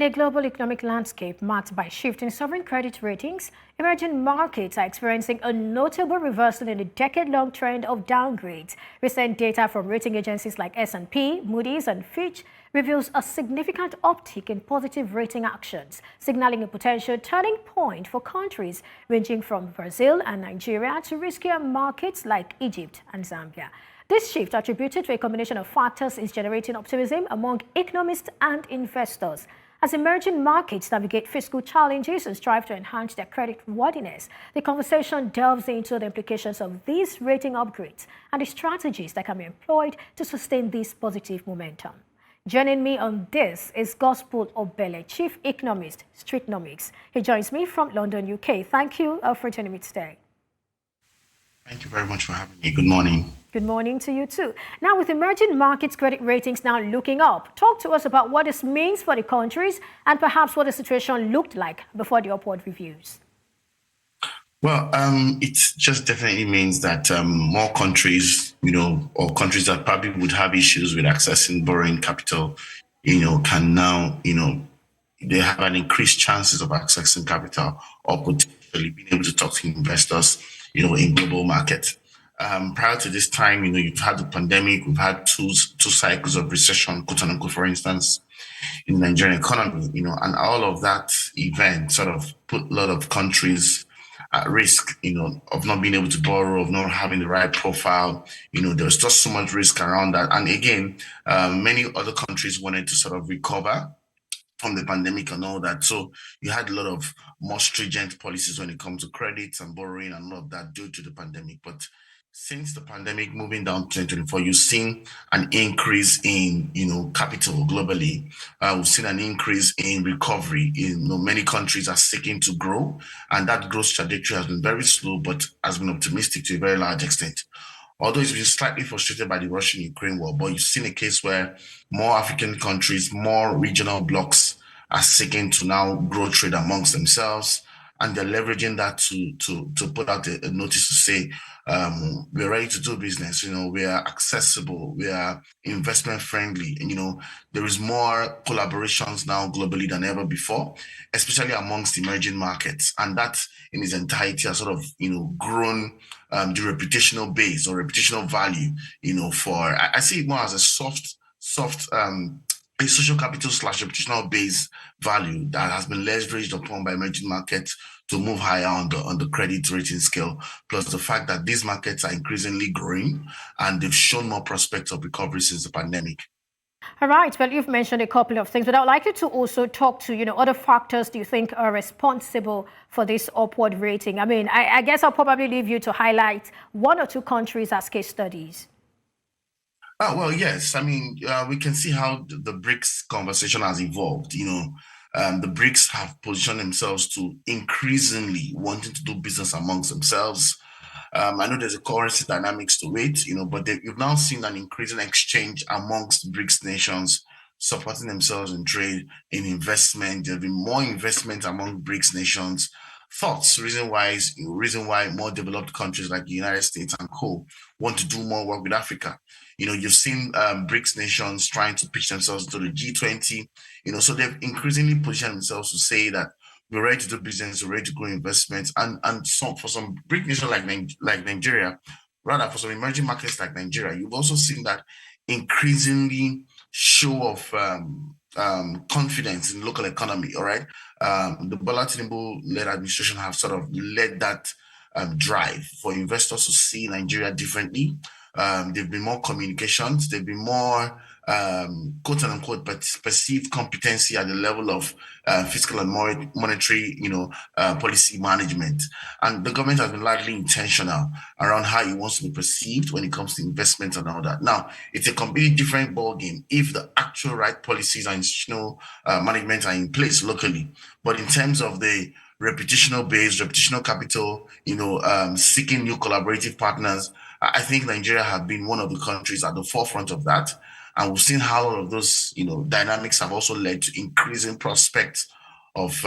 In a global economic landscape marked by shifting sovereign credit ratings, emerging markets are experiencing a notable reversal in the decade-long trend of downgrades. Recent data from rating agencies like S&P, Moody's, and Fitch reveals a significant uptick in positive rating actions, signaling a potential turning point for countries ranging from Brazil and Nigeria to riskier markets like Egypt and Zambia. This shift, attributed to a combination of factors, is generating optimism among economists and investors. As emerging markets navigate fiscal challenges and strive to enhance their credit worthiness, the conversation delves into the implications of these rating upgrades and the strategies that can be employed to sustain this positive momentum. Joining me on this is Gospel Obele, Chief Economist, Streetnomics. He joins me from London, UK. Thank you for joining me today. Thank you very much for having me. Good morning. Good morning to you too. Now, with emerging markets credit ratings now looking up, talk to us about what this means for the countries and perhaps what the situation looked like before the upward reviews. Well, it just definitely means that more countries, or countries that probably would have issues with accessing borrowing capital, can now, they have an increased chances of accessing capital or potentially being able to talk to investors, in global markets. Prior to this time, you've had the pandemic, we've had two cycles of recession, quote unquote, for instance, in the Nigerian economy, and all of that event sort of put a lot of countries at risk, of not being able to borrow, of not having the right profile. There was just so much risk around that. And again, many other countries wanted to sort of recover from the pandemic and all that. So you had a lot of more stringent policies when it comes to credits and borrowing and all of that due to the pandemic. But since the pandemic moving down to 2024, you've seen an increase in, capital globally. We've seen an increase in recovery. Many countries are seeking to grow, and that growth trajectory has been very slow, but has been optimistic to a very large extent. Although it's been slightly frustrated by the Russian-Ukraine war, but you've seen a case where more African countries, more regional blocs are seeking to now grow trade amongst themselves, and they're leveraging that to put out a notice to say, we're ready to do business, we are accessible, we are investment friendly, and there is more collaborations now globally than ever before, especially amongst emerging markets. And that in its entirety has sort of, grown the reputational base or reputational value, I see it more as a soft a social capital / reputational base value that has been leveraged upon by emerging markets to move higher on the credit rating scale, plus the fact that these markets are increasingly growing and they've shown more prospects of recovery since the pandemic. All right. Well, you've mentioned a couple of things, but I'd like you to also talk to, other factors do you think are responsible for this upward rating? I mean, I guess I'll probably leave you to highlight one or two countries as case studies. Oh, well, yes. I mean, we can see how the BRICS conversation has evolved. The BRICS have positioned themselves to increasingly wanting to do business amongst themselves. I know there's a currency dynamics to it, but you've now seen an increasing exchange amongst BRICS nations supporting themselves in trade, in investment. There'll be more investment among BRICS nations. Reason why more developed countries like the United States and co want to do more work with Africa. You've seen BRICS nations trying to pitch themselves to the G20. So they've increasingly positioned themselves to say that we're ready to do business, we're ready to grow investments, and for some BRIC nations like Nigeria, rather for some emerging markets like Nigeria, you've also seen that increasingly show of confidence in local economy. All right, the Bola Tinubu-led administration have sort of led that drive for investors to see Nigeria differently. There've been more communications. There've been more quote unquote perceived competency at the level of fiscal and monetary, policy management. And the government has been largely intentional around how it wants to be perceived when it comes to investment and all that. Now, it's a completely different ballgame if the actual right policies and institutional management are in place locally. But in terms of the reputational base, reputational capital, seeking new collaborative partners, I think Nigeria have been one of the countries at the forefront of that. And we've seen how all of those, dynamics have also led to increasing prospects of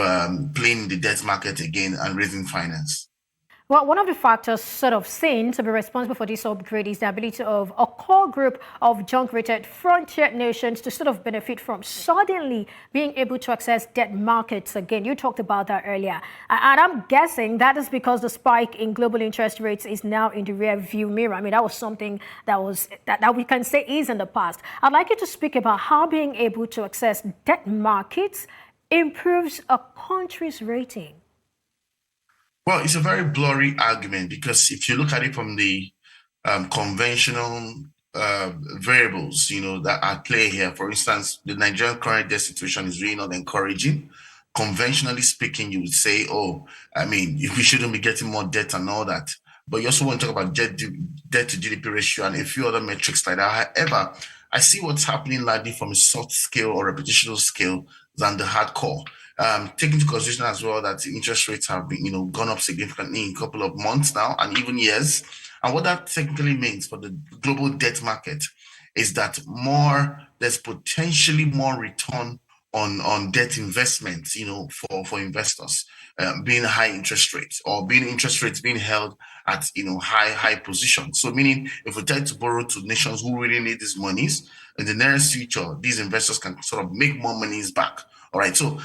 playing the debt market again and raising finance. Well, one of the factors sort of seen to be responsible for this upgrade is the ability of a core group of junk-rated frontier nations to sort of benefit from suddenly being able to access debt markets again. You talked about that earlier. And I'm guessing that is because the spike in global interest rates is now in the rear view mirror. I mean, that was something that we can say is in the past. I'd like you to speak about how being able to access debt markets improves a country's rating. Well, it's a very blurry argument because if you look at it from the conventional variables, that are at play here, for instance, the Nigerian current debt situation is really not encouraging. Conventionally speaking, you would say, oh, I mean, we shouldn't be getting more debt and all that. But you also want to talk about debt to GDP ratio and a few other metrics like that. However, I see what's happening largely from a soft scale or reputational scale than the hardcore. Taking into consideration as well that interest rates have been, gone up significantly in a couple of months now and even years. And what that technically means for the global debt market is that there's potentially more return on debt investments, for investors, being high interest rates or being interest rates being held at, high positions. So meaning if we try to borrow to nations who really need these monies in the nearest future, these investors can sort of make more monies back. All right. So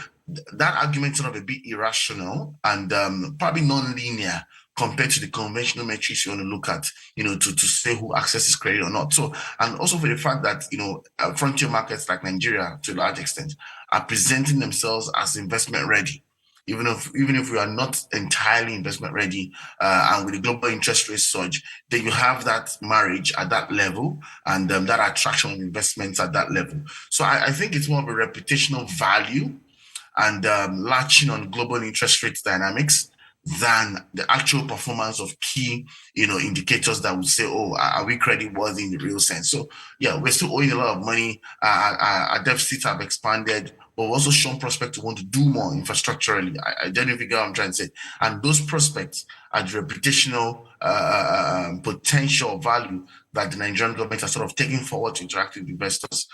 that argument sort of a bit irrational and probably non-linear compared to the conventional metrics you want to look at, to say who accesses credit or not. So, and also for the fact that, frontier markets like Nigeria, to a large extent, are presenting themselves as investment ready. Even if we are not entirely investment ready, and with the global interest rate surge, then you have that marriage at that level and that attraction of investments at that level. So I think it's more of a reputational value and latching on global interest rate dynamics than the actual performance of key, indicators that would say, oh, are we credit worthy in the real sense? So yeah, we're still owing a lot of money. Our deficits have expanded, but we're also shown prospects to want to do more infrastructurally. I don't know if you get what I'm trying to say. And those prospects are the reputational potential value that the Nigerian government has sort of taken forward to interact with investors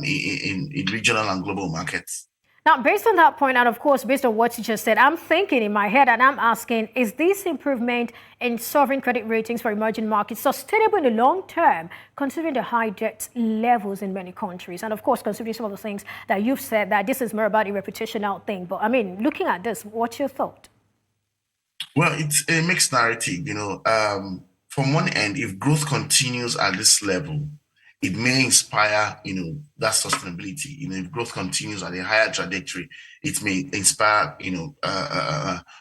in regional and global markets. Now, based on that point, and of course, based on what you just said, I'm thinking in my head and I'm asking, is this improvement in sovereign credit ratings for emerging markets sustainable in the long term, considering the high debt levels in many countries? And of course, considering some of the things that you've said, that this is more about a reputational thing. But I mean, looking at this, what's your thought? Well, it's a mixed narrative, from one end, if growth continues at this level, it may inspire, that sustainability. If growth continues at a higher trajectory, it may inspire,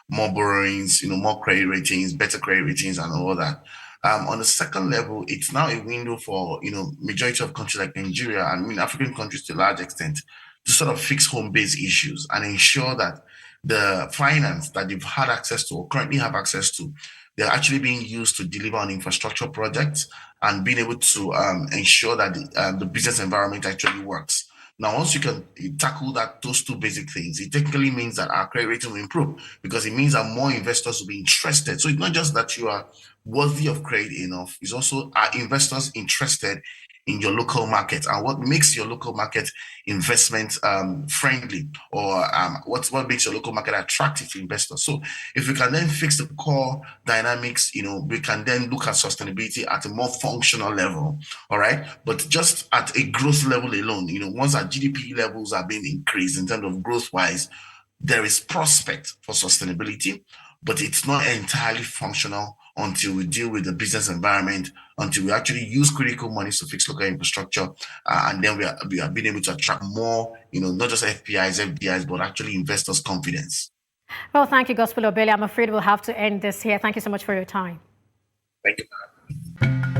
more borrowings, more credit ratings, better credit ratings, and all that. On the second level, it's now a window for, majority of countries like Nigeria and African countries to a large extent to sort of fix home-based issues and ensure that the finance that they've had access to or currently have access to, they're actually being used to deliver on infrastructure projects and being able to ensure that the business environment actually works. Now, once you can tackle those two basic things, it technically means that our credit rating will improve because it means that more investors will be interested. So it's not just that you are worthy of credit enough, it's also are investors interested in your local market and what makes your local market investment friendly or what makes your local market attractive to investors. So if we can then fix the core dynamics, we can then look at sustainability at a more functional level. All right. But just at a growth level alone, once our GDP levels are being increased in terms of growth wise, there is prospect for sustainability, but it's not entirely functional until we deal with the business environment, until we actually use critical monies to fix local infrastructure, and then we are being able to attract more, not just FPIs, FDIs, but actually investors' confidence. Well, thank you, Gospel Obele. I'm afraid we'll have to end this here. Thank you so much for your time. Thank you.